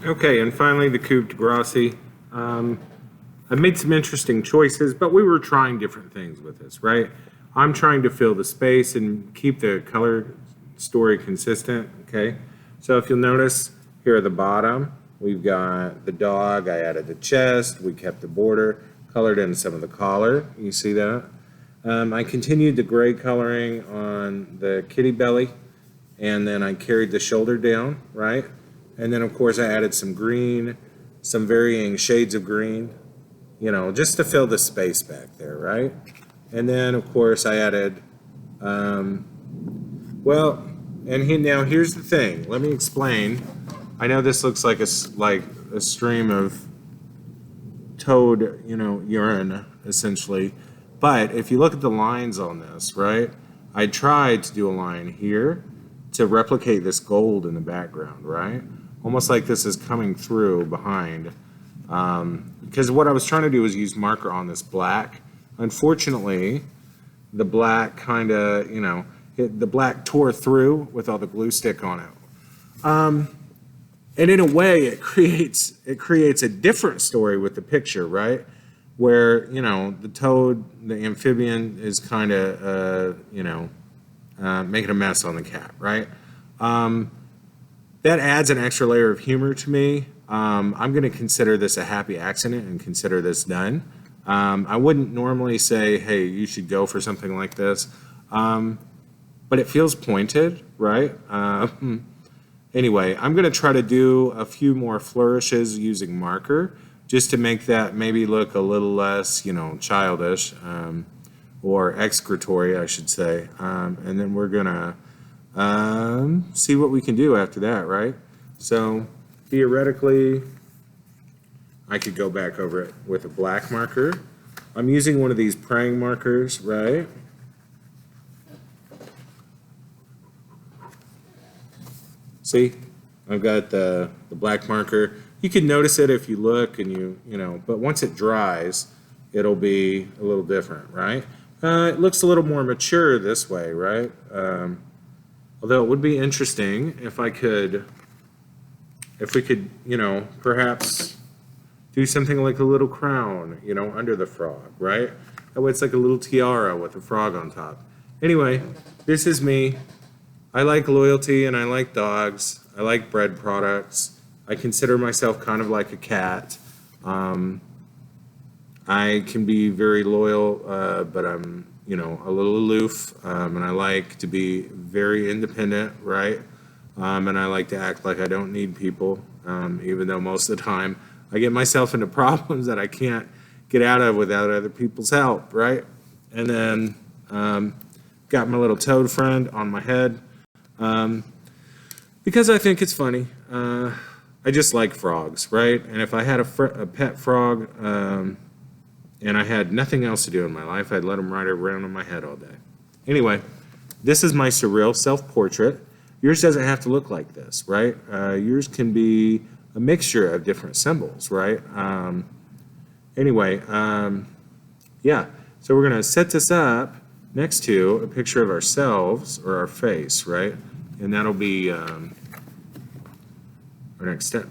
Okay, and finally the Coupe de Grassi. I've made some interesting choices, but we were trying different things with this, right? I'm trying to fill the space and keep the color story consistent, okay? So if you'll notice here at the bottom, we've got the dog, I added the chest, we kept the border, colored in some of the collar, you see that? I continued the gray coloring on the kitty belly, and then I carried the shoulder down, right? And then of course I added some green, some varying shades of green, you know, just to fill the space back there, right? And then of course I added, well, and now here's the thing. Let me explain. I know this looks like a stream of toad, you know, urine essentially, but if you look at the lines on this, right? I tried to do a line here to replicate this gold in the background, right? Almost like this is coming through behind. Because what I was trying to do was use marker on this black. Unfortunately, the black kind of, you know, the black tore through with all the glue stick on it. And in a way, it creates a different story with the picture, right? Where, you know, the toad, the amphibian is kind of, you know, making a mess on the cat, right? That adds an extra layer of humor to me. I'm going to consider this a happy accident and consider this done. I wouldn't normally say, hey, you should go for something like this, but it feels pointed, right? Anyway, I'm going to try to do a few more flourishes using marker just to make that maybe look a little less, you know, childish or excretory, I should say. And then we're going to see what we can do after that, right? So theoretically, I could go back over it with a black marker. I'm using one of these praying markers, right? See, I've got the black marker. You can notice it if you look and you know, but once it dries, it'll be a little different, right? It looks a little more mature this way, right? Although it would be interesting if we could, you know, perhaps do something like a little crown, you know, under the frog, right? That way it's like a little tiara with a frog on top. Anyway, this is me. I like loyalty and I like dogs. I like bread products. I consider myself kind of like a cat. I can be very loyal, but I'm, you know, a little aloof, and I like to be very independent, right? And I like to act like I don't need people, even though most of the time I get myself into problems that I can't get out of without other people's help, right? And then got my little toad friend on my head because I think it's funny. I just like frogs, right? And if I had a pet frog and I had nothing else to do in my life, I'd let them ride around on my head all day. Anyway, this is my surreal self-portrait. Yours doesn't have to look like this, right? Yours can be a mixture of different symbols, right? Anyway, yeah, so we're going to set this up next to a picture of ourselves or our face, right? And that'll be our next step.